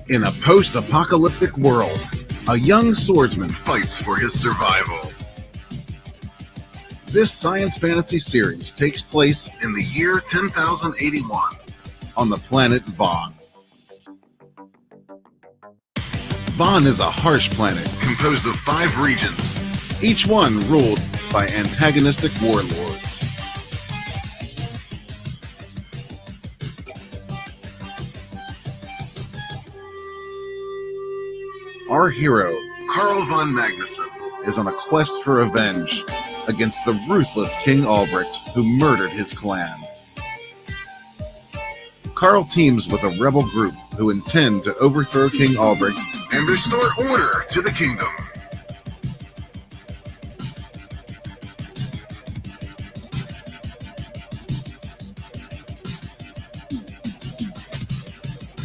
In a post-apocalyptic world, a young swordsman fights for his survival. This science fantasy series takes place in the year 10,081 on the planet Vaughn. Vaughn is a harsh planet composed of 5 regions, each one ruled by antagonistic warlords. Our hero, Carl von Magnuson, is on a quest for revenge against the ruthless King Albrecht who murdered his clan. Carl teams with a rebel group who intend to overthrow King Albrecht and restore order to the kingdom.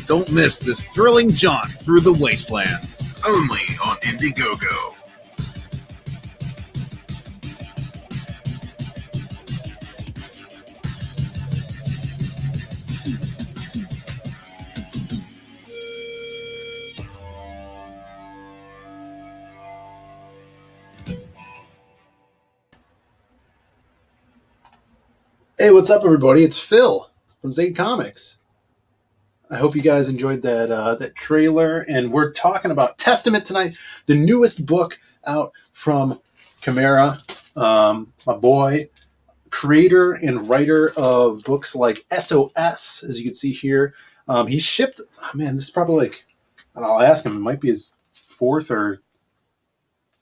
Don't miss this thrilling jaunt through the wastelands, only on Indiegogo. Hey, what's up, everybody? It's Phil from Zade Comics. I hope you guys enjoyed that trailer, and we're talking about Testament tonight, the newest book out from Chimera. My boy, creator and writer of books like SOS, as you can see here. He shipped, this is probably like, I'll ask him, it might be his 4th or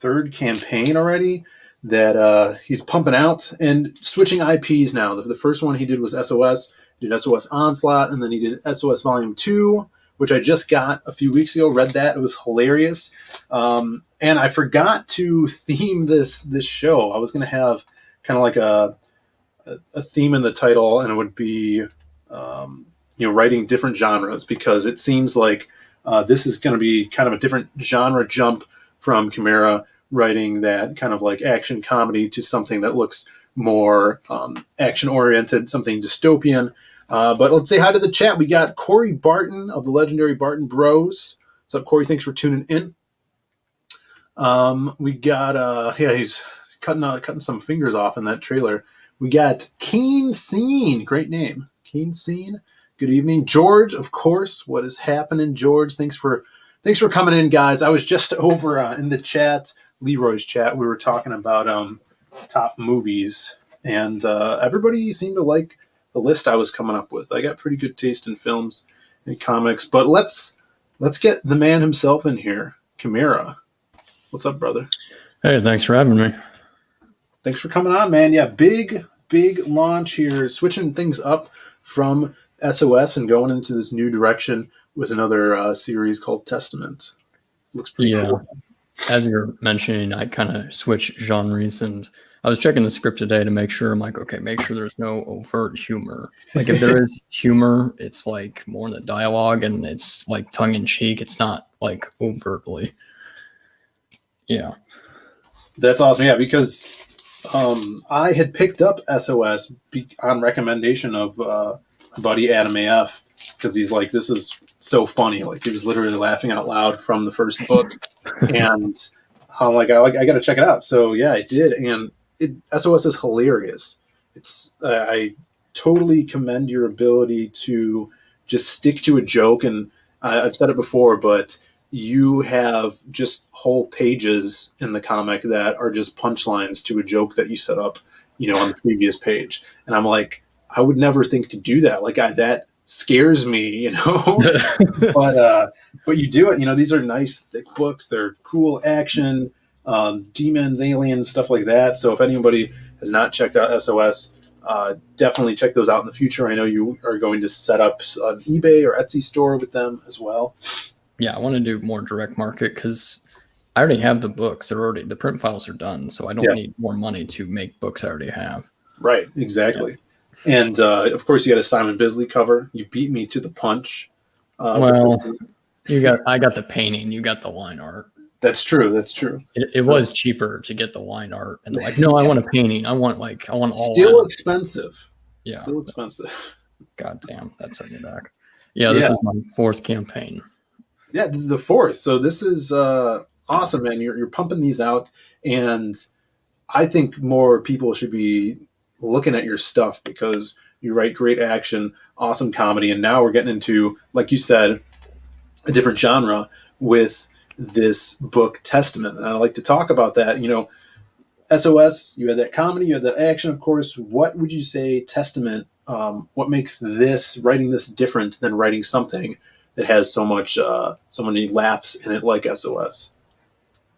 3rd campaign already that he's pumping out and switching IPs now. The first one he did was SOS. He did SOS Onslaught, and then he did SOS Volume 2, which I just got a few weeks ago. Read that. It was hilarious. And I forgot to theme this show. I was going to have kind of like a theme in the title, and it would be writing different genres, because it seems like this is going to be kind of a different genre jump from Chimera, writing that kind of like action comedy to something that looks more action-oriented, something dystopian. But let's say hi to the chat. We got Corey Barton of the legendary Barton Bros. What's up, Corey? Thanks for tuning in. We got, he's cutting some fingers off in that trailer. We got Keen Scene. Great name. Keen Scene. Good evening. George, of course. What is happening, George? Thanks for coming in, guys. I was just over in the chat, Leroy's chat. We were talking about top movies, and everybody seemed to like the list I was coming up with. I got pretty good taste in films and comics, but let's get the man himself in here, Chimera. What's up, brother? Hey, thanks for having me. Thanks for coming on, man. Yeah, big launch here, switching things up from SOS and going into this new direction with another series called Testament. Looks pretty cool. As you're mentioning, I kind of switched genres, and I was checking the script today to make sure. I'm like, okay, make sure there's no overt humor. Like, if there is humor, it's like more in the dialogue, and it's like tongue in cheek. It's not like overtly. Yeah. That's awesome. Yeah, because I had picked up SOS on recommendation of buddy Adam AF, because he's like, this is so funny. Like, he was literally laughing out loud from the first book. And I'm like, I got to check it out. So yeah, I did. And SOS is hilarious. I totally commend your ability to just stick to a joke. And I've said it before, but you have just whole pages in the comic that are just punchlines to a joke that you set up, on the previous page. And I'm like, I would never think to do that. Like, that scares me, but you do it. These are nice, thick books. They're cool action, demons, aliens, stuff like that. So if anybody has not checked out SOS, definitely check those out in the future. I know you are going to set up an eBay or Etsy store with them as well. Yeah, I want to do more direct market, because I already have the books. The print files are done, so I don't need more money to make books I already have. Right, exactly. Yeah. And of course, you got a Simon Bisley cover. You beat me to the punch. I got the painting. You got the line art. That's true. It was cheaper to get the line art, and like, no, I want a painting. I want all. Still expensive. Yeah, still expensive. God damn, that set me back. Yeah, this is my 4th campaign. Yeah, this is the fourth. So this is awesome, man. You're pumping these out, and I think more people should be looking at your stuff because you write great action, awesome comedy, and now we're getting into, like you said, a different genre with this book Testament. And I like to talk about that. SOS, you had that comedy, you had that action, of course. What would you say Testament? What makes writing this different than writing something that has so many laughs in it like SOS?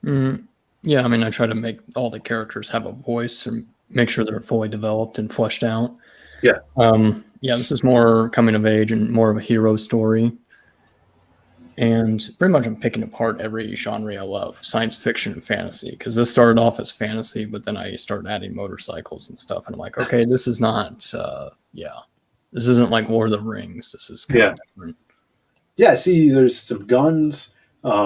Mm, yeah, I mean, I try to make all the characters have a voice and make sure they're fully developed and fleshed out. Yeah. Yeah, this is more coming of age and more of a hero story. And pretty much I'm picking apart every genre I love, science fiction and fantasy, because this started off as fantasy, but then I started adding motorcycles and stuff. And I'm like, okay, this is not, this isn't like Lord of the Rings. This is kind of different. Yeah, see, there's some guns,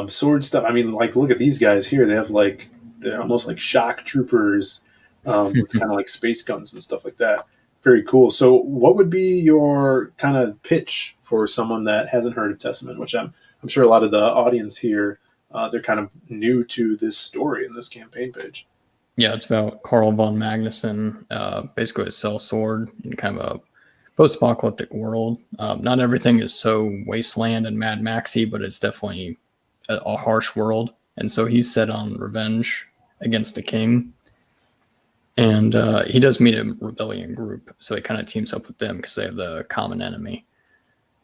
sword stuff. I mean, like, look at these guys here. They're almost like shock troopers with kind of like space guns and stuff like that. Very cool. So, what would be your kind of pitch for someone that hasn't heard of Testament? Which I'm sure a lot of the audience here, they're kind of new to this story and this campaign page. Yeah, it's about Carl von Magnuson, basically a sellsword in kind of a post-apocalyptic world. Not everything is so wasteland and Mad Maxy, but it's definitely a harsh world. And so he's set on revenge against the king. And he does meet a rebellion group, so he kind of teams up with them because they have the common enemy.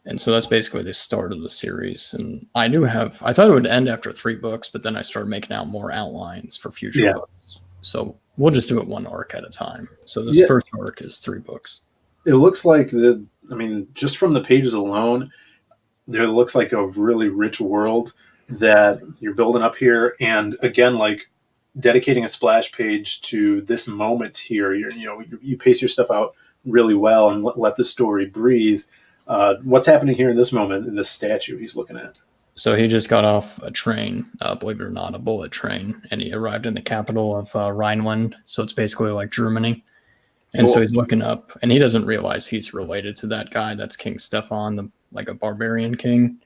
And so that's basically the start of the series. And I thought it would end after 3 books, but then I started making out more outlines for future books. So we'll just do it one arc at a time. So this first arc is 3 books. It looks like just from the pages alone, there looks like a really rich world that you're building up here. And again, like dedicating a splash page to this moment here, you pace your stuff out really well and let the story breathe. What's happening here in this moment in this statue he's looking at? So he just got off a train, believe it or not, a bullet train, and he arrived in the capital of Rhineland. So it's basically like Germany. And so he's looking up, and he doesn't realize he's related to that guy. That's King Stefan, like a barbarian king.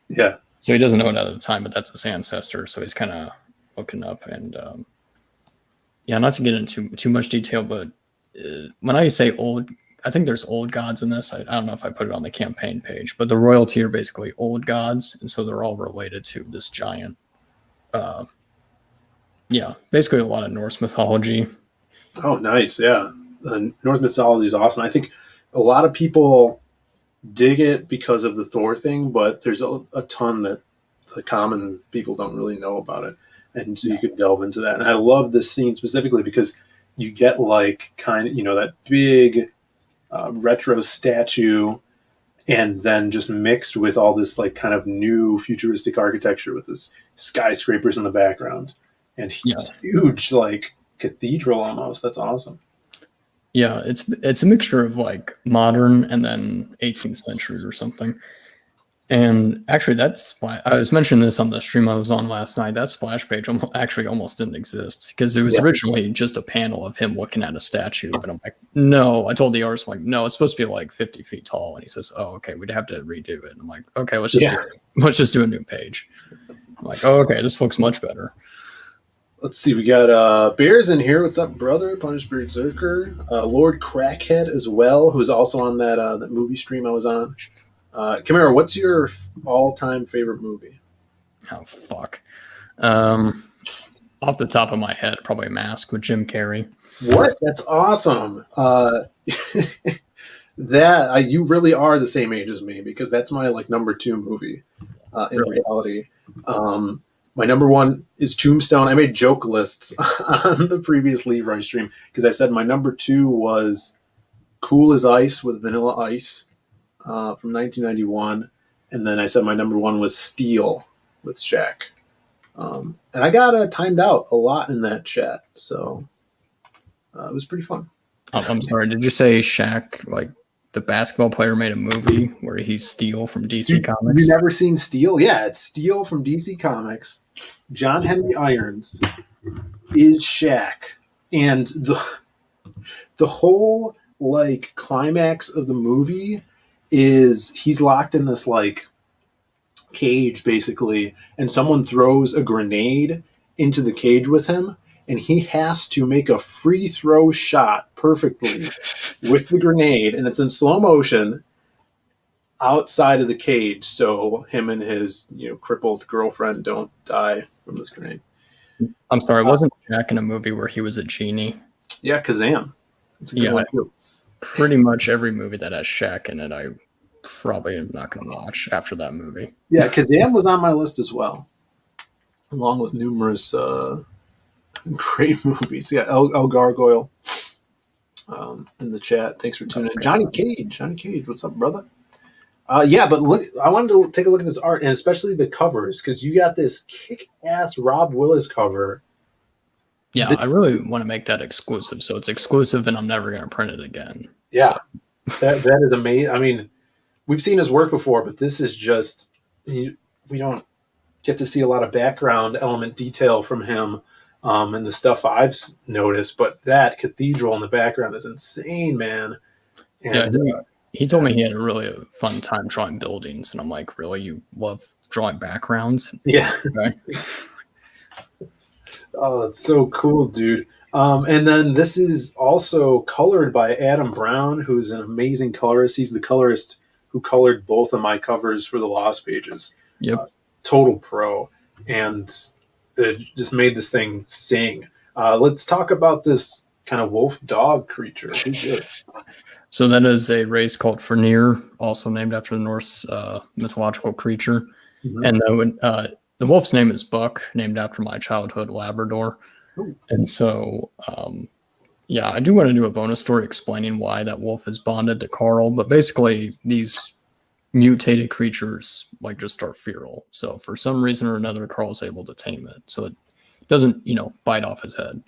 Yeah. So he doesn't know it at the time, but that's his ancestor. So he's kind of looking up, and not to get into too much detail, but when I say old, I think there's old gods in this. I don't know if I put it on the campaign page, but the royalty are basically old gods, and so they're all related to this giant. Basically a lot of Norse mythology. Oh, nice. Yeah. Norse mythology is awesome. I think a lot of people dig it because of the Thor thing, but there's a ton that the common people don't really know about it. And so you could delve into that. And I love this scene specifically because you get like kind of, that big retro statue and then just mixed with all this like kind of new futuristic architecture with this skyscrapers in the background and huge like cathedral almost. That's awesome. Yeah, it's a mixture of like modern and then 18th century or something. And actually, I was mentioning this on the stream I was on last night. That splash page almost didn't exist because it was originally just a panel of him looking at a statue. And I'm like, no. I told the artist, I'm like, no, it's supposed to be like 50 feet tall. And he says, oh, okay, we'd have to redo it. And I'm like, okay, let's just do a new page. I'm like, oh, okay, this looks much better. Let's see, we got Bears in here. What's up, brother? Punished Berserker. Lord Crackhead as well, who's also on that movie stream I was on. Chimera, what's your all-time favorite movie? Oh, fuck. Off the top of my head, probably Mask with Jim Carrey. What? That's awesome. You really are the same age as me because that's my like number 2 movie in reality. My number 1 is Tombstone. I made joke lists on the previous Leroy stream because I said my number 2 was Cool as Ice with Vanilla Ice from 1991. And then I said my number 1 was Steel with Shaq. And I got timed out a lot in that chat. So it was pretty fun. I'm sorry. Did you say Shaq, like the basketball player, made a movie where he's Steel from DC Comics? You never seen Steel? Yeah, it's Steel from DC Comics. John Henry Irons is Shaq. And the whole like climax of the movie is he's locked in this like cage basically, and someone throws a grenade into the cage with him, and he has to make a free throw shot perfectly with the grenade, and it's in slow motion outside of the cage, so him and his crippled girlfriend don't die from this grenade. I'm sorry, wasn't Jack in a movie where he was a genie? Yeah, Kazam. It's a good one too. Pretty much every movie that has Shaq in it, I probably am not going to watch after that movie. Yeah, Kazam was on my list as well, along with numerous great movies. Yeah, El Gargoyle in the chat. Thanks for tuning in. Johnny Cage, what's up, brother? Yeah, but look, I wanted to take a look at this art, and especially the covers, because you got this kick-ass Rob Willis cover. Yeah, I really want to make that exclusive. So it's exclusive, and I'm never going to print it again. Yeah, so. that is amazing. I mean, we've seen his work before, but this is just, we don't get to see a lot of background element detail from him and the stuff I've noticed, but that cathedral in the background is insane, man. And, yeah, he told me he had a really fun time drawing buildings, and I'm like, really? You love drawing backgrounds? Yeah. Okay. Oh, that's so cool, dude. And then this is also colored by Adam Brown, who's an amazing colorist. He's the colorist who colored both of my covers for the Lost Pages. Yep. Total pro. And it just made this thing sing. Let's talk about this kind of wolf dog creature. Who's it? So that is a race called Fenrir, also named after the Norse mythological creature. Mm-hmm. And the wolf's name is Buck, named after my childhood Labrador. Ooh. And so, yeah, I do want to do a bonus story explaining why that wolf is bonded to Carl. But basically, these mutated creatures just are feral. So for some reason or another, Carl's able to tame it. So it doesn't, bite off his head.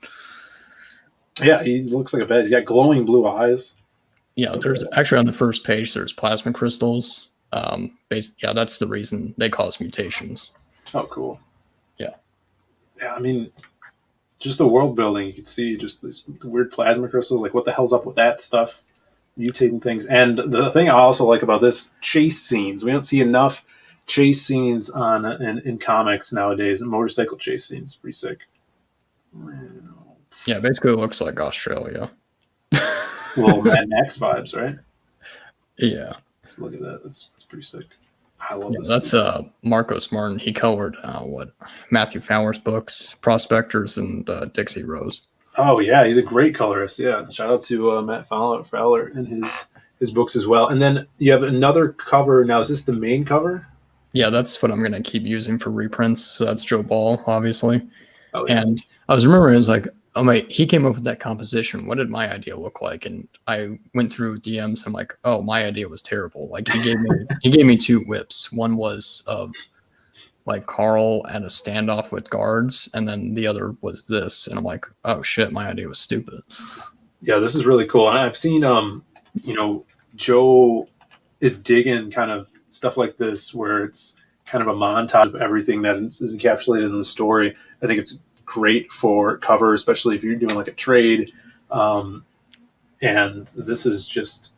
Yeah, he looks like a vet. He's got glowing blue eyes. Yeah, so there's actually on the first page, there's plasma crystals. Yeah, that's the reason they cause mutations. Oh, cool. Yeah. Yeah, I mean, just the world building, you can see just these weird plasma crystals. Like, what the hell's up with that stuff? Mutating things. And the thing I also like about this, chase scenes. We don't see enough chase scenes in comics nowadays. Motorcycle chase scenes. Pretty sick. Yeah, basically it looks like Australia. Little Mad Max vibes, right? Yeah. Look at that. That's pretty sick. I love this. That's Marcos Martin. He colored Matthew Fowler's books, Prospectors, and Dixie Rose. Oh yeah, he's a great colorist. Yeah, shout out to Matt Fowler and his books as well. And then you have another cover. Now, is this the main cover? Yeah, that's what I'm going to keep using for reprints. So that's Joe Ball, obviously. Oh, yeah. And I was remembering, it was like, oh my, he came up with that composition. What did my idea look like? And I went through DMs. I'm like, oh, my idea was terrible. Like he gave me two whips. One was of Carl at a standoff with guards, and then the other was this. And I'm like, oh shit, my idea was stupid. Yeah, this is really cool. And I've seen, Joe is digging kind of stuff like this where it's kind of a montage of everything that is encapsulated in the story. I think it's great for cover, especially if you're doing a trade. And this is just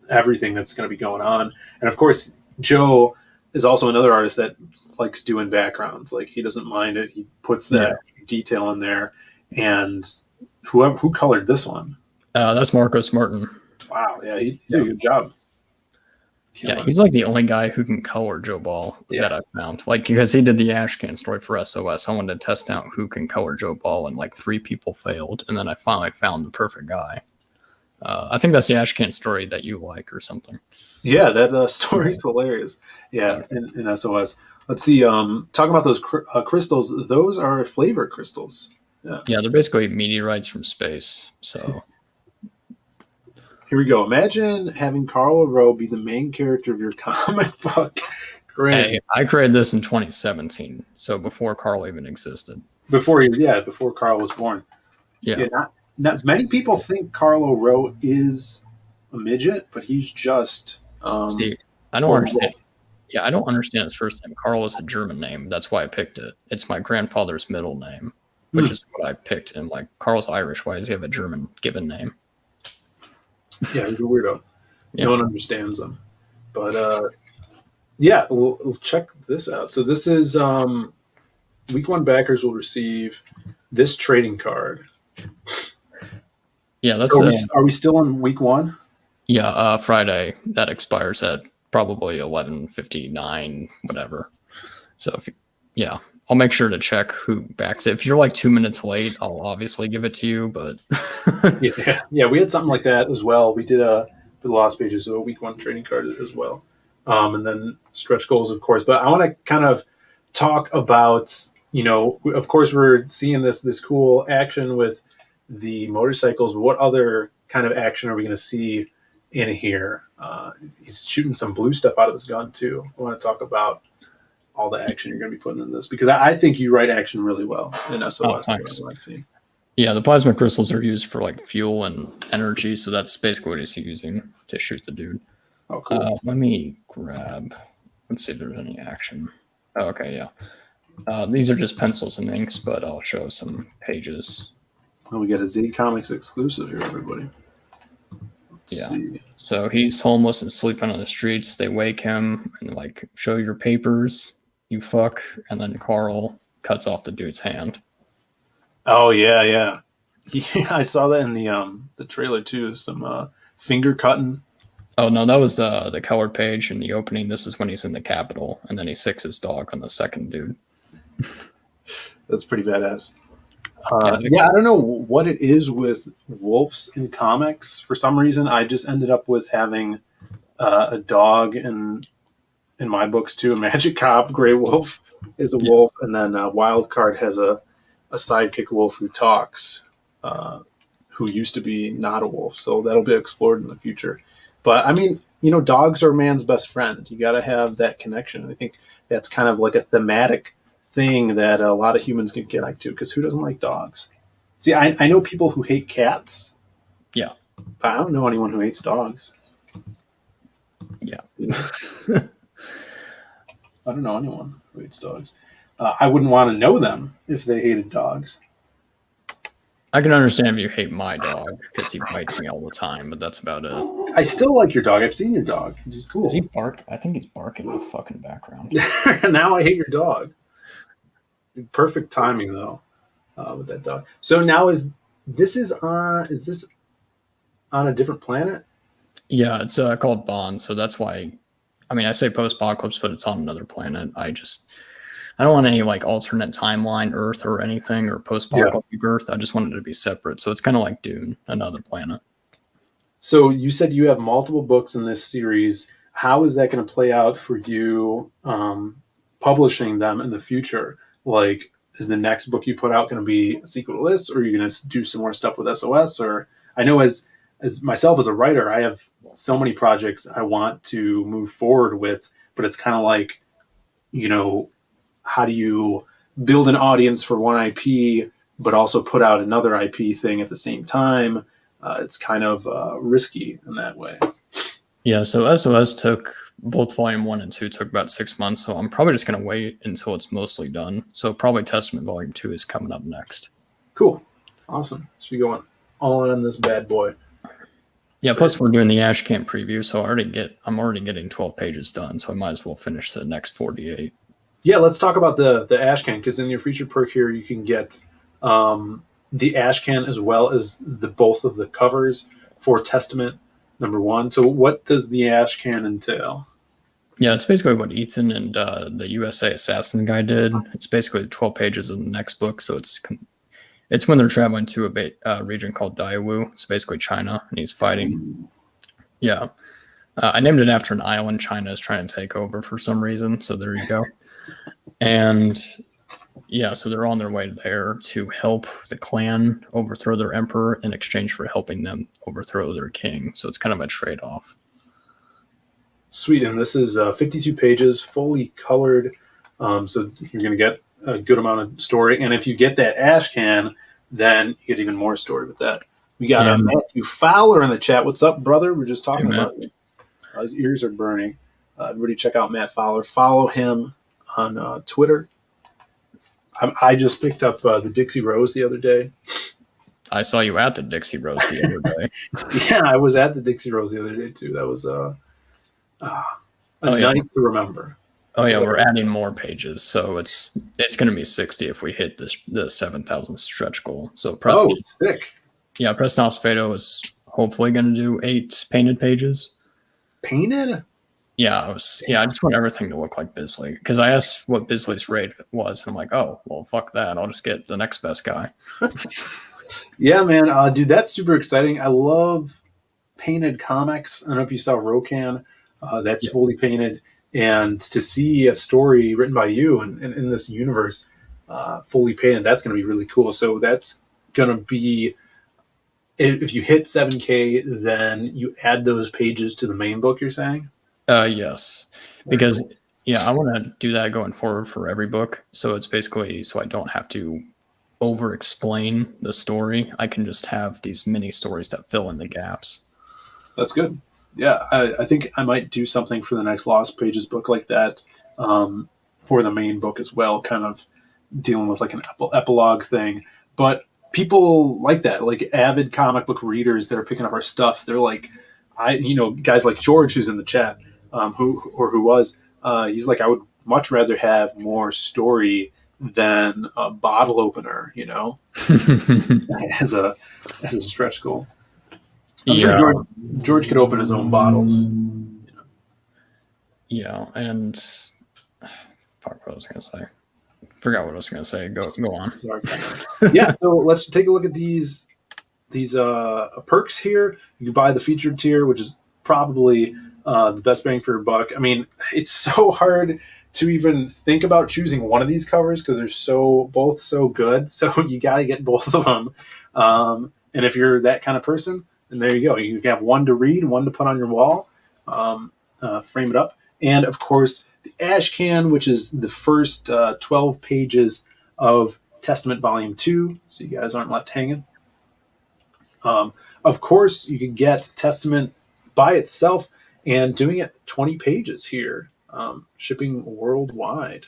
everything that's going to be going on. And of course, Joe is also another artist that likes doing backgrounds. He doesn't mind it. He puts that detail in there. And who colored this one? That's Marcos Martin. Wow. Yeah. He did a good job. Yeah, he's the only guy who can color Joe Ball that I've found. Because he did the Ashcan story for SOS. I wanted to test out who can color Joe Ball, and 3 people failed. And then I finally found the perfect guy. I think that's the Ashcan story that you like or something. Yeah, that story's hilarious. Yeah, in SOS. Let's see. Talking about those crystals, those are flavor crystals. Yeah, they're basically meteorites from space. So... Here we go. Imagine having Carl Rowe be the main character of your comic book. Great. Hey, I created this in 2017, so before Carl even existed. Before Carl was born. Yeah. Not many people think Carlo Rowe is a midget, but he's just. See, I don't understand. Yeah, I don't understand his first name. Carl is a German name. That's why I picked it. It's my grandfather's middle name, which is what I picked. And Carl's Irish. Why does he have a German given name? Yeah, he's a weirdo. No one understands him. But Yeah, we'll check this out. So this is week one backers will receive this trading card. Yeah, that's So are we still on week one? Yeah, Friday that expires at probably 11:59, whatever. So I'll make sure to check who backs it. If you're like 2 minutes late, I'll obviously give it to you. But yeah, we had something like that as well. We did for the Lost Pages, so a week one trading card as well, and then stretch goals, of course. But I want to kind of talk about, of course, we're seeing this cool action with the motorcycles. What other kind of action are we going to see in here? He's shooting some blue stuff out of his gun too. I want to talk about all the action you're going to be putting in this, because I think you write action really well in SOS. Yeah, the plasma crystals are used for like fuel and energy, so that's basically what he's using to shoot the dude. Oh, cool. Let me grab. Let's see if there's any action. Oh, okay, yeah. These are just pencils and inks, but I'll show some pages. Oh, we got a Z Comics exclusive here, everybody. Let's see. So he's homeless and sleeping on the streets. They wake him and like, show your papers, you fuck, and then Carl cuts off the dude's hand. Oh yeah. I saw that in the trailer too. Some finger cutting. Oh no, that was the colored page in the opening. This is when he's in the Capitol, and then he sicks his dog on the second dude. That's pretty badass. I don't know what it is with wolves in comics. For some reason, I just ended up with having a dog in my books too. A Magic Cop, Grey Wolf is a wolf, and then Wildcard has a sidekick wolf who talks, who used to be not a wolf. So that'll be explored in the future. But I mean, dogs are man's best friend. You got to have that connection. I think that's kind of like a thematic thing that a lot of humans can get to, because who doesn't like dogs? See, I know people who hate cats. Yeah. But I don't know anyone who hates dogs. Yeah. I don't know anyone who hates dogs. I wouldn't want to know them if they hated dogs. I can understand if you hate my dog, because he bites me all the time, but that's about it. I still like your dog. I've seen your dog. He's cool. Does he bark? I think he's barking in the fucking background. Now I hate your dog. Perfect timing though, with that dog. So now is this on a different planet? Yeah, it's called Bond, so that's why. I mean, I say post-apocalypse, but it's on another planet. I don't want any like alternate timeline Earth or anything, or post-apocalyptic Earth. I just wanted it to be separate, so it's kind of like Dune, another planet. So you said you have multiple books in this series. How is that going to play out for you, publishing them in the future? Like, is the next book you put out going to be a sequel to this, or are you going to do some more stuff with SOS? Or I know as myself as a writer, I have so many projects I want to move forward with, but it's kind of like, how do you build an audience for one IP, but also put out another IP thing at the same time? It's kind of risky in that way. Yeah, so SOS took, both volume 1 and 2 took about 6 months, so I'm probably just going to wait until it's mostly done. So probably Testament volume 2 is coming up next. Cool. Awesome. So you're going all in on this bad boy. Yeah, plus we're doing the Ash Camp preview, so I'm already getting 12 pages done, so I might as well finish the next 48. Yeah, let's talk about the Ash Can, because in your featured perk here, you can get the Ash Can as well as both of the covers for Testament #1. So what does the Ash Can entail? Yeah, it's basically what Ethan and the USA Assassin guy did. It's basically 12 pages of the next book, so it's when they're traveling to a region called Daewoo. It's basically China, and he's fighting. Yeah. I named it after an island China is trying to take over for some reason, so there you go. And yeah, so they're on their way there to help the clan overthrow their emperor in exchange for helping them overthrow their king. So it's kind of a trade-off. Sweet, and this is 52 pages, fully colored, so you're going to get a good amount of story. And if you get that Ash Can, then you get even more story with that. We got Matthew Fowler in the chat. What's up, brother? We're just talking about it. His ears are burning. Everybody check out Matt Fowler. Follow him on Twitter. I just picked up the Dixie Rose the other day. I saw you at the Dixie Rose the other day. Yeah, I was at the Dixie Rose the other day, too. That was a night to remember. Oh yeah, So we're adding more pages, so it's going to be 60 if we hit the 7,000 stretch goal. So oh, sick. Preston Osfado is hopefully going to do 8 painted pages. Painted? Yeah, I just want everything to look like Bisley because I asked what Bisley's rate was, and I'm like, oh, well, fuck that. I'll just get the next best guy. Yeah, man, dude, that's super exciting. I love painted comics. I don't know if you saw Rokan. That's Yeah. fully painted, and to see a story written by you and in this universe, fully painted, that's going to be really cool. So that's going to be, if you hit 7K, then you add those pages to the main book. You're saying? Yes, Very because cool. I want to do that going forward for every book. So it's basically so I don't have to over explain the story. I can just have these mini stories that fill in the gaps. That's good. Yeah, I think I might do something for the next Lost Pages book like that, for the main book as well, kind of dealing with like an epilogue thing. But people like that, like avid comic book readers that are picking up our stuff. They're like, guys like George, who's in the chat, who was, he's like, I would much rather have more story than a bottle opener, as a stretch goal. I'm sure George could open his own bottles. Yeah, and fuck, what I was gonna say. Forgot what I was gonna say. Go on. Sorry. Yeah, so let's take a look at these perks here. You can buy the featured tier, which is probably the best bang for your buck. I mean, it's so hard to even think about choosing one of these covers because they're both so good. So you got to get both of them. And if you're that kind of person, then there you go. You can have one to read, one to put on your wall, frame it up, and of course the Ash Can, which is the first 12 pages of Testament Volume 2, so you guys aren't left hanging. Of course, you can get Testament by itself and doing it 20 pages here, shipping worldwide.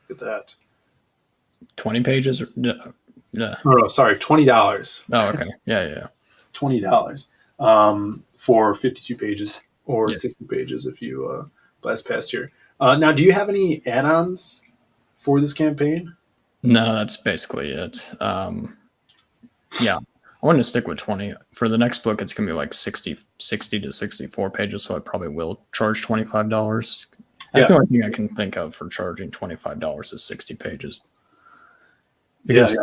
Look at that. 20 pages? Yeah. Oh, sorry, $20. Oh, okay. Yeah. $20 for 52 pages or 60 pages if you blast past here. Now, do you have any add-ons for this campaign? No, that's basically it. Yeah, I want to stick with 20. For the next book, it's going to be like 60 to 64 pages, so I probably will charge $25. That's the only thing I can think of for charging $25 is 60 pages. Because,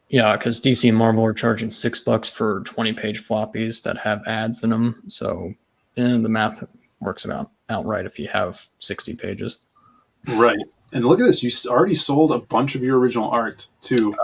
because DC and Marvel are charging $6 for 20-page floppies that have ads in them. So the math works out right if you have 60 pages. Right. And look at this. You already sold a bunch of your original art, too.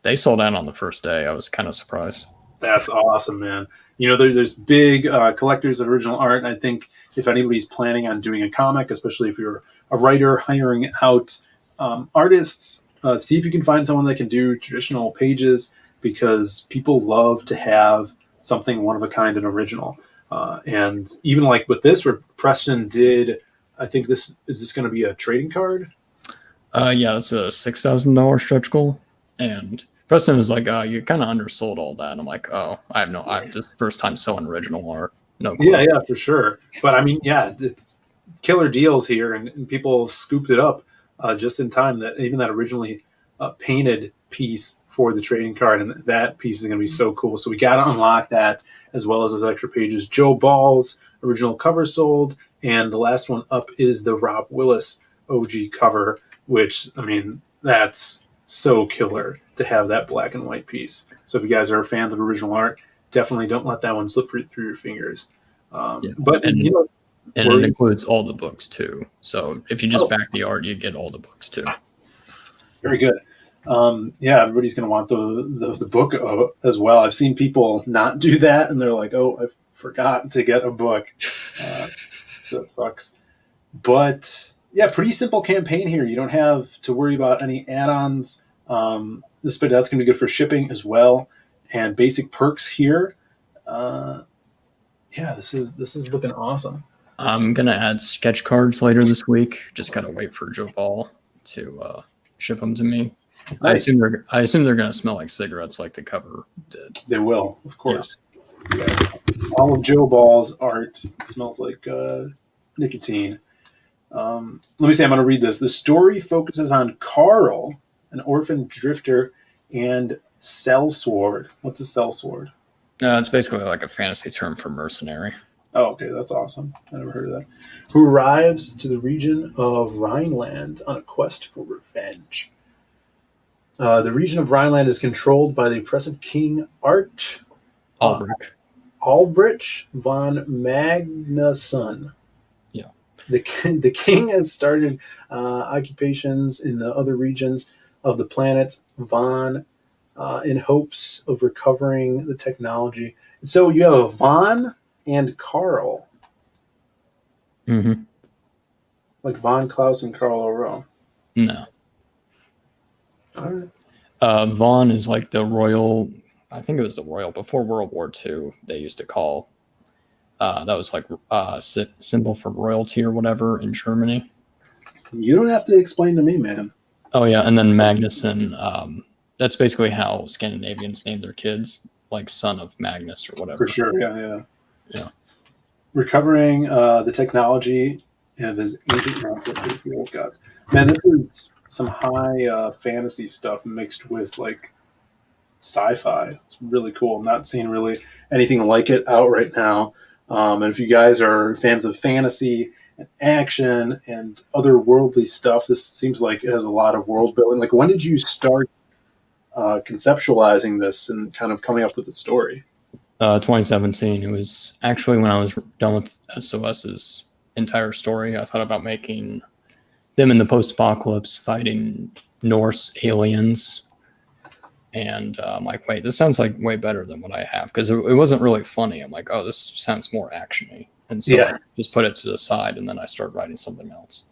They sold out on the first day. I was kind of surprised. That's awesome, man. There's big collectors of original art. And I think if anybody's planning on doing a comic, especially if you're a writer hiring out artists, see if you can find someone that can do traditional pages because people love to have something one of a kind and original. And even like with this, where Preston did, I think is this going to be a trading card? Yeah, it's a $6,000 stretch goal. And Preston was like, you kind of undersold all that. And I'm like, oh, this is the first time selling original art. No clue. Yeah, for sure. But I mean, it's killer deals here, and people scooped it up just in time. That even that originally painted piece for the trading card, and that piece is going to be so cool. So we got to unlock that as well as those extra pages. Joe Ball's original cover sold, and the last one up is the Rob Willis OG cover, which, I mean, that's so killer to have that black and white piece. So if you guys are fans of original art, definitely don't let that one slip through your fingers. But it includes all the books too. So if you just back the art, you get all the books too. Very good. Everybody's going to want the book as well. I've seen people not do that, and they're like, "Oh, I forgot to get a book." So that sucks. But yeah, pretty simple campaign here. You don't have to worry about any add-ons. That's going to be good for shipping as well, and basic perks here. This is looking awesome. I'm gonna add sketch cards later this week. Just gotta wait for Joe Ball to ship them to me. Nice. I assume they're gonna smell like cigarettes, like the cover did. They will, of course. Yeah. All of Joe Ball's art smells like nicotine. Let me see. I'm going to read this. The story focuses on Carl, an orphan drifter, and sellsword. What's a sellsword? It's basically like a fantasy term for mercenary. Oh, okay, that's awesome. I never heard of that. Who arrives to the region of Rhineland on a quest for revenge. The region of Rhineland is controlled by the oppressive King Albrecht von Magnusson. Yeah. The king has started occupations in the other regions of the planet in hopes of recovering the technology. So you have a Von and Carl. Mm-hmm. Like Von Klaus and Carl O'Rourke. No. All right. Von is like the royal. I think it was the royal before World War II. They used to call that was like symbol for royalty or whatever in Germany. You don't have to explain to me, man. Oh yeah, and then Magnusson. That's basically how Scandinavians name their kids, like son of Magnus or whatever. For sure, yeah. Recovering the technology and his ancient conflict with the old gods. Man, this is some high fantasy stuff mixed with like sci-fi. It's really cool. I'm not seeing really anything like it out right now. And if you guys are fans of fantasy and action and otherworldly stuff, this seems like it has a lot of world building. Like, when did you start conceptualizing this and kind of coming up with the story? 2017. It was actually when I was done with SOS's entire story. I thought about making them in the post-apocalypse fighting Norse aliens. And I'm like, wait, this sounds like way better than what I have. Because it wasn't really funny. I'm like, oh, this sounds more action-y. And so I just put it to the side, and then I started writing something else.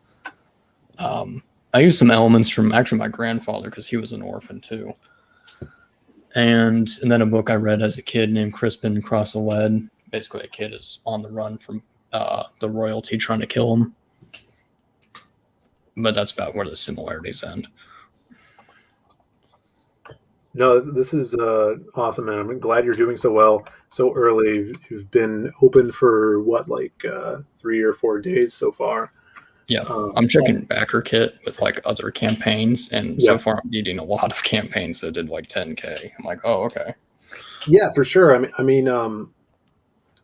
I used some elements from actually my grandfather, because he was an orphan too. And then a book I read as a kid named Crispin Cross the Lead. Basically, a kid is on the run from the royalty trying to kill him. But that's about where the similarities end. No, this is awesome, man. I'm glad you're doing so well so early. You've been open for what, like 3 or 4 days so far. Yeah, I'm checking backer kit with like other campaigns, and so far I'm beating a lot of campaigns that did like 10K. I'm like, oh, okay. Yeah, for sure. I mean,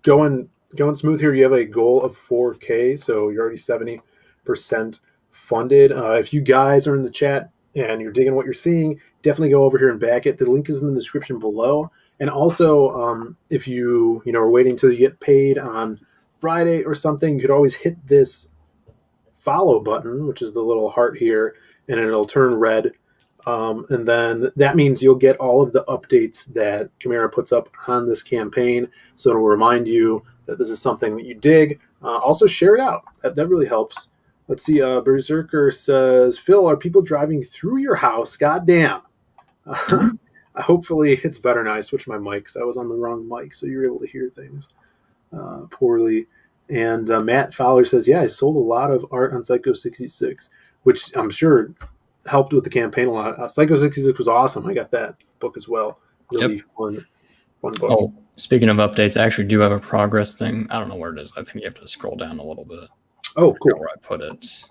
going smooth here. You have a goal of 4K, so you're already 70% funded. If you guys are in the chat and you're digging what you're seeing, definitely go over here and back it. The link is in the description below. And also, if you are waiting till you get paid on Friday or something, you could always hit this follow button, which is the little heart here, and it'll turn red. And then that means you'll get all of the updates that Chimera puts up on this campaign. So it'll remind you that this is something that you dig. Also share it out. That really helps. Let's see. Berserker says, Phil, are people driving through your house? God damn. Hopefully it's better now. I switched my mics. I was on the wrong mic, so you're able to hear things poorly. And Matt Fowler says, yeah, I sold a lot of art on Psycho 66, which I'm sure helped with the campaign a lot. Psycho 66 was awesome. I got that book as well. Really fun book. Oh, speaking of updates, I actually do have a progress thing. I don't know where it is. I think you have to scroll down a little bit. Oh, cool. Where I put it.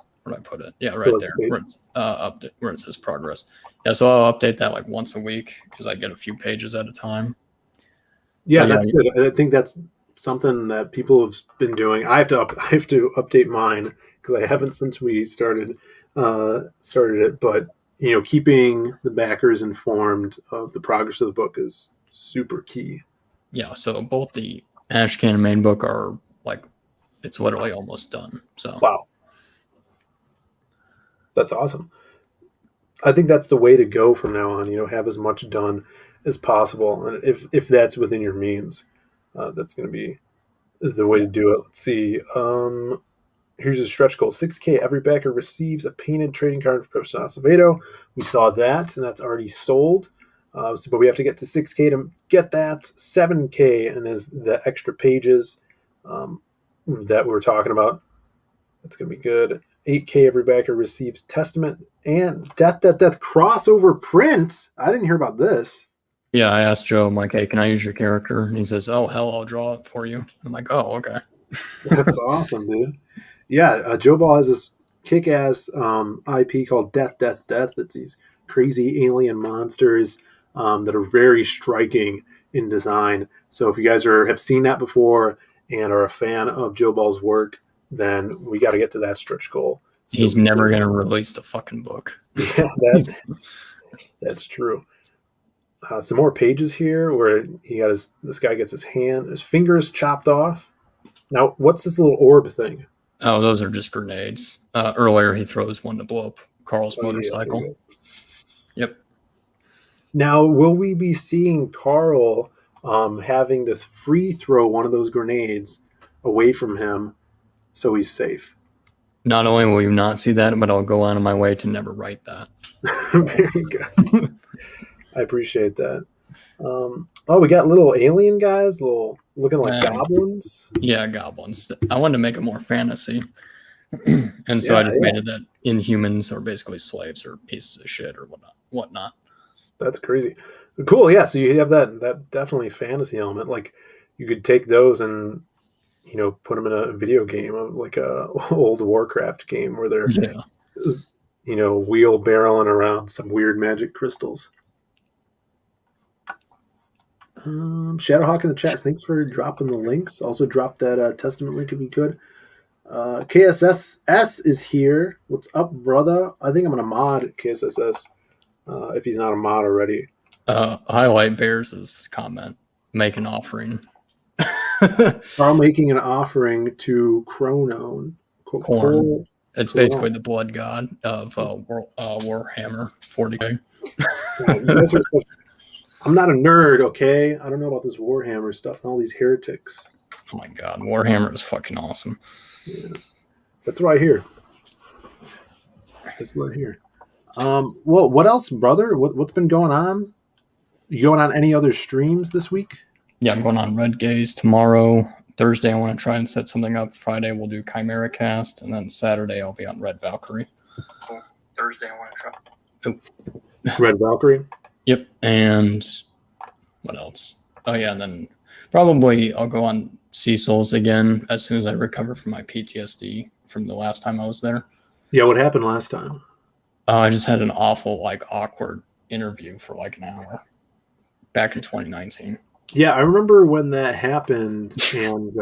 Yeah, right there. Where it's update, where it says progress. Yeah, so I'll update that like once a week because I get a few pages at a time. Yeah, so, that's good. I think that's something that people have been doing. I have to update mine because I haven't since we started it. But keeping the backers informed of the progress of the book is super key. Yeah. So both the Ashcan main book are like, it's literally almost done. So wow, that's awesome. I think that's the way to go from now on. Have as much done as possible, and if that's within your means. That's going to be the way to do it. Let's see. Here's a stretch goal. 6K. Every backer receives a painted trading card from Professor Acevedo. We saw that, and that's already sold. But we have to get to 6K to get that. 7K, and is the extra pages that we're talking about. That's going to be good. 8K. Every backer receives Testament and Death crossover print. I didn't hear about this. Yeah, I asked Joe, I'm like, hey, can I use your character? And he says, oh, hell, I'll draw it for you. I'm like, oh, okay. That's awesome, dude. Yeah, Joe Ball has this kick-ass IP called Death, Death, Death. It's these crazy alien monsters that are very striking in design. So if you guys have seen that before and are a fan of Joe Ball's work, then we got to get to that stretch goal. So, He's never going to release the fucking book. Yeah, that's true. Some more pages here where this guy gets his fingers chopped off. Now, what's this little orb thing? Oh, those are just grenades. Earlier, he throws one to blow up Carl's Oh, yeah, motorcycle. Yep. Now, will we be seeing Carl having to free throw one of those grenades away from him so he's safe? Not only will you not see that, but I'll go out of my way to never write that. Very good. I appreciate that. We got little alien guys, looking like goblins. Yeah, goblins. I wanted to make it more fantasy. And so I just made it that Inhumans are basically slaves or pieces of shit or whatnot. That's crazy. Cool, yeah. So you have that definitely fantasy element. Like you could take those and put them in a video game of like a old Warcraft game where they're wheel barreling around some weird magic crystals. Shadowhawk in the chat. Thanks for dropping the links. Also drop that Testament link if you could. KSSS is here. What's up, brother? I think I'm gonna mod KSSS if he's not a mod already. Highlight Bears' comment. Make an offering. Carl making an offering to Cronon. Corn. It's basically the blood god of Warhammer 40k. I'm not a nerd, okay? I don't know about this Warhammer stuff and all these heretics. Oh my god, Warhammer is fucking awesome. Yeah. That's what I hear. Well, what else, brother? What's been going on? You going on any other streams this week? Yeah, I'm going on Red Gaze tomorrow. Thursday, I want to try and set something up. Friday, we'll do Chimera Cast. And then Saturday, I'll be on Red Valkyrie. Thursday, I want to try. Oh. Red Valkyrie? Yep. And what else? Oh, yeah. And then probably I'll go on Cecil's again as soon as I recover from my PTSD from the last time I was there. Yeah, what happened last time? I just had an awful, awkward interview for an hour back in 2019. Yeah, I remember when that happened, and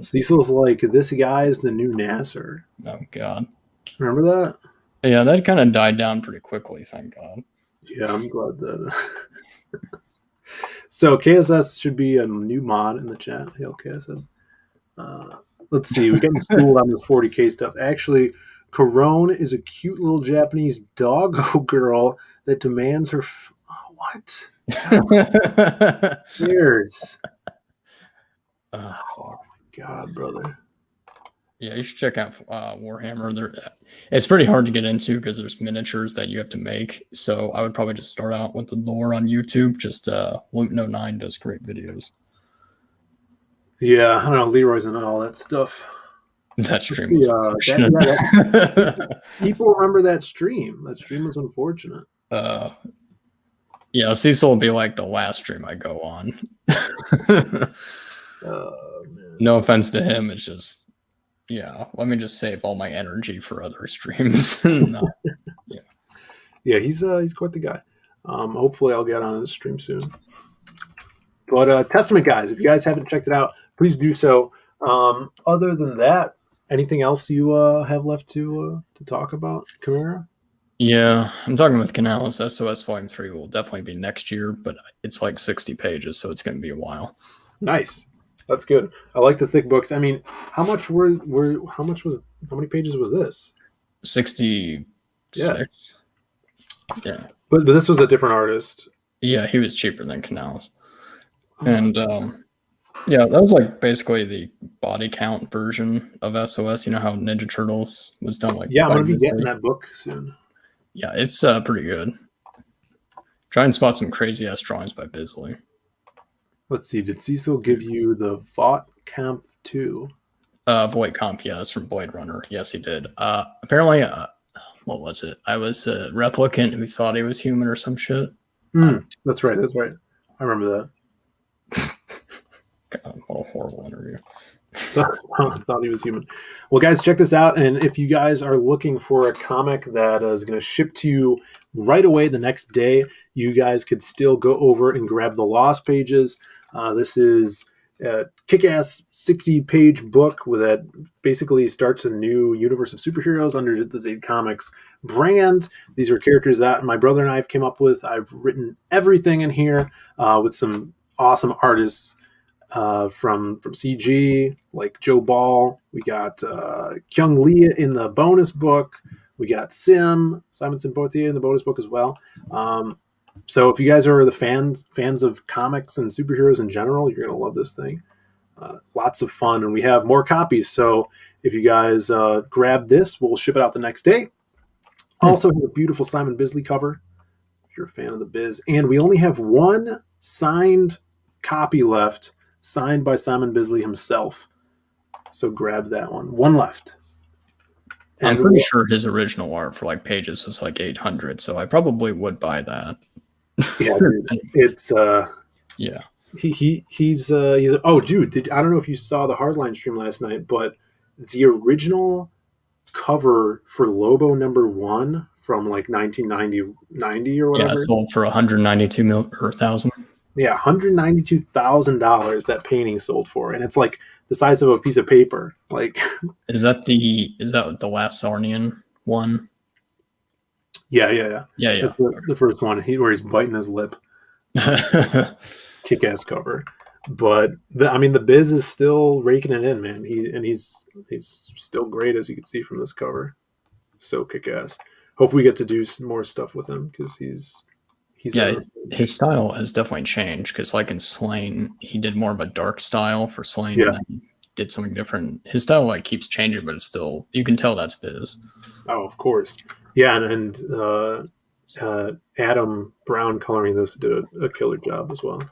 Cecil's like, this guy is the new Nasser. Oh, God. Remember that? Yeah, that kind of died down pretty quickly, thank God. Yeah, I'm glad that... So, KSS should be a new mod in the chat. Hail, KSS. Let's see, we're getting schooled on this 40k stuff. Actually, Corone is a cute little Japanese doggo girl that demands her... What? Cheers. Oh my god, brother. Yeah, you should check out Warhammer. It's pretty hard to get into because there's miniatures that you have to make. So I would probably just start out with the lore on YouTube. Just Luke09 does great videos. Yeah, I don't know. Leroy's and all that stuff. That stream was people remember that stream. That stream was unfortunate. Yeah, Cecil will be like the last stream I go on. No offense to him. It's just, let me just save all my energy for other streams. Yeah, he's quite the guy. Hopefully I'll get on his stream soon. But Testament, guys, if you guys haven't checked it out, please do so. Other than that, anything else you have left to talk about, Chimera? Yeah, I'm talking with Canales. SOS Volume 3 will definitely be next year, but it's 60 pages, so it's going to be a while. Nice. That's good. I like the thick books. I mean, how many pages was this? 66. Yeah. But this was a different artist. Yeah, he was cheaper than Canales. And that was basically the body count version of SOS. You know how Ninja Turtles was done I'm going to be getting that book soon. Yeah, it's pretty good. Try and spot some crazy ass drawings by Bisley. Let's see. Did Cecil give you the Vought Camp 2? Voight Comp, yeah, it's from Blade Runner. Yes, he did. Apparently, what was it? I was a replicant who thought he was human or some shit. That's right. I remember that. God, What a horrible interview. Thought he was human. Well, guys, check this out. And if you guys are looking for a comic that is going to ship to you right away the next day, you guys could still go over and grab the Lost Pages. This is a kick-ass 60-page book that basically starts a new universe of superheroes under the Zade Comics brand. These are characters that my brother and I have came up with. I've written everything in here with some awesome artists from CG, like Joe Ball. We got Kyung Lee in the bonus book. We got Simon Portier in the bonus book as well. So if you guys are the fans of comics and superheroes in general, you're going to love this thing. Lots of fun, and we have more copies. So if you guys grab this, we'll ship it out the next day. Also, have a beautiful Simon Bisley cover if you're a fan of the biz. And we only have one signed copy left, signed by Simon Bisley himself. So grab that one. One left. I'm pretty sure his original art for like Pages was like 800, so I probably would buy that. Yeah, dude. It's yeah. He's oh, dude, I don't know if you saw the Hardline stream last night, but the original cover for Lobo #1 from like 1990 or whatever. Yeah, it sold for $192,000. Yeah, $192,000 that painting sold for, and it's like the size of a piece of paper. Like, is that the last Sarnian one? Yeah. Yeah. The first one, where he's biting his lip. Kick-ass cover. But the biz is still raking it in, man. He's still great, as you can see from this cover. So kick-ass. Hope we get to do some more stuff with him, because he's his style has definitely changed, because like in Slain, he did more of a dark style for Slain, Yeah. and then he did something different. His style like keeps changing, but it's still, you can tell that's Biz. Oh, of course. Yeah, and Adam Brown coloring this did a killer job as well.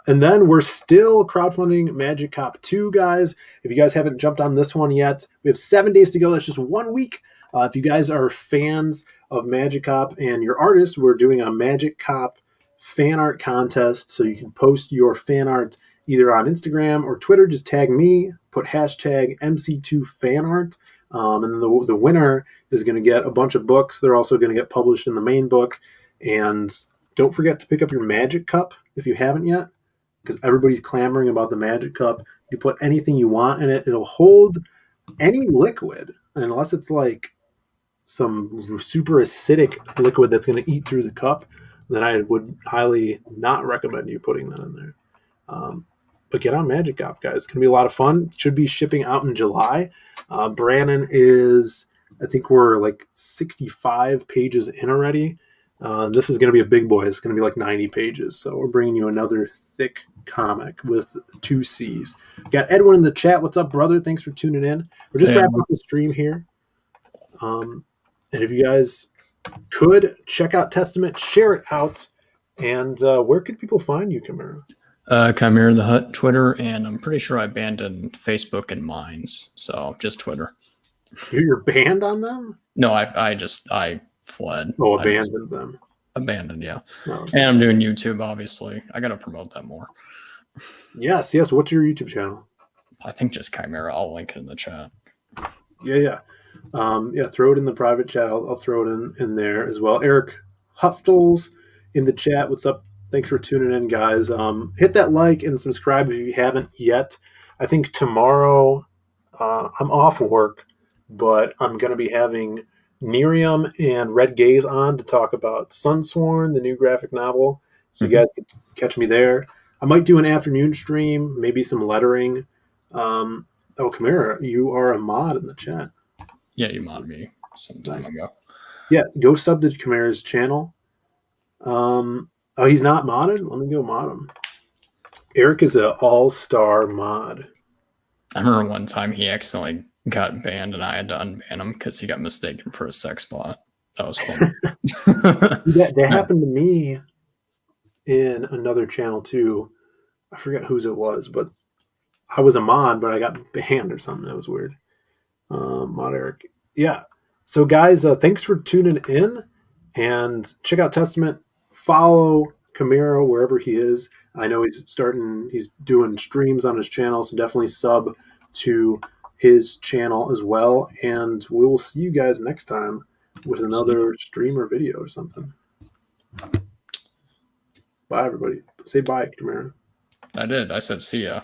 And then we're still crowdfunding Magic Cop 2, guys. If you guys haven't jumped on this one yet, we have 7 days to go. That's just 1 week. If you guys are fans of Magic Cop and your artists, we're doing a Magic Cop fan art contest. So you can post your fan art either on Instagram or Twitter. Just tag me, put hashtag MC2fanart. And then the winner is going to get a bunch of books. They're also going to get published in the main book. And don't forget to pick up your Magic Cup if you haven't yet, because everybody's clamoring about the Magic Cup. You put anything you want in it. It'll hold any liquid, unless it's like some super acidic liquid that's going to eat through the cup. Then I would highly not recommend you putting that in there. But get on Magic Cop, guys. It's going to be a lot of fun. It should be shipping out in July. Brandon is, I think we're like 65 pages in already. This is going to be a big boy. It's going to be like 90 pages. So we're bringing you another thick comic with 2 C's. Got Edwin in the chat. What's up, brother? Thanks for tuning in. We're just wrapping up the stream here. And if you guys could check out Testament, share it out. And where could people find you, Chimera? Chimera the Hut, Twitter, and I'm pretty sure I abandoned Facebook and Minds, so just Twitter. You're banned on them? No, I fled. Oh, abandoned them. Abandoned, yeah. Oh. And I'm doing YouTube, obviously. I got to promote that more. Yes. What's your YouTube channel? I think just Chimera. I'll link it in the chat. Yeah. Throw it in the private chat. I'll throw it in there as well. Eric Huftels in the chat. What's up? Thanks for tuning in, guys. Hit that like and subscribe if you haven't yet. I think tomorrow I'm off work, but I'm going to be having Nerium and Red Gaze on to talk about Sunsworn, the new graphic novel. So you guys can catch me there. I might do an afternoon stream, maybe some lettering. Chimera, you are a mod in the chat. Yeah, you modded me some time ago. Yeah, go sub to Chimera's channel. He's not modded? Let me go mod him. Eric is an all-star mod. I remember one time he accidentally got banned and I had to unban him because he got mistaken for a sex bot. That was fun. that happened to me in another channel too. I forget whose it was, but I was a mod, but I got banned or something. That was weird. Mod Eric. Yeah. So guys, thanks for tuning in, and check out Testament. Follow Chimera wherever he is. I know he's doing streams on his channel, so definitely sub to his channel as well. And we will see you guys next time with another stream or video or something. Bye, everybody. Say bye, Chimera. I did. I said see ya.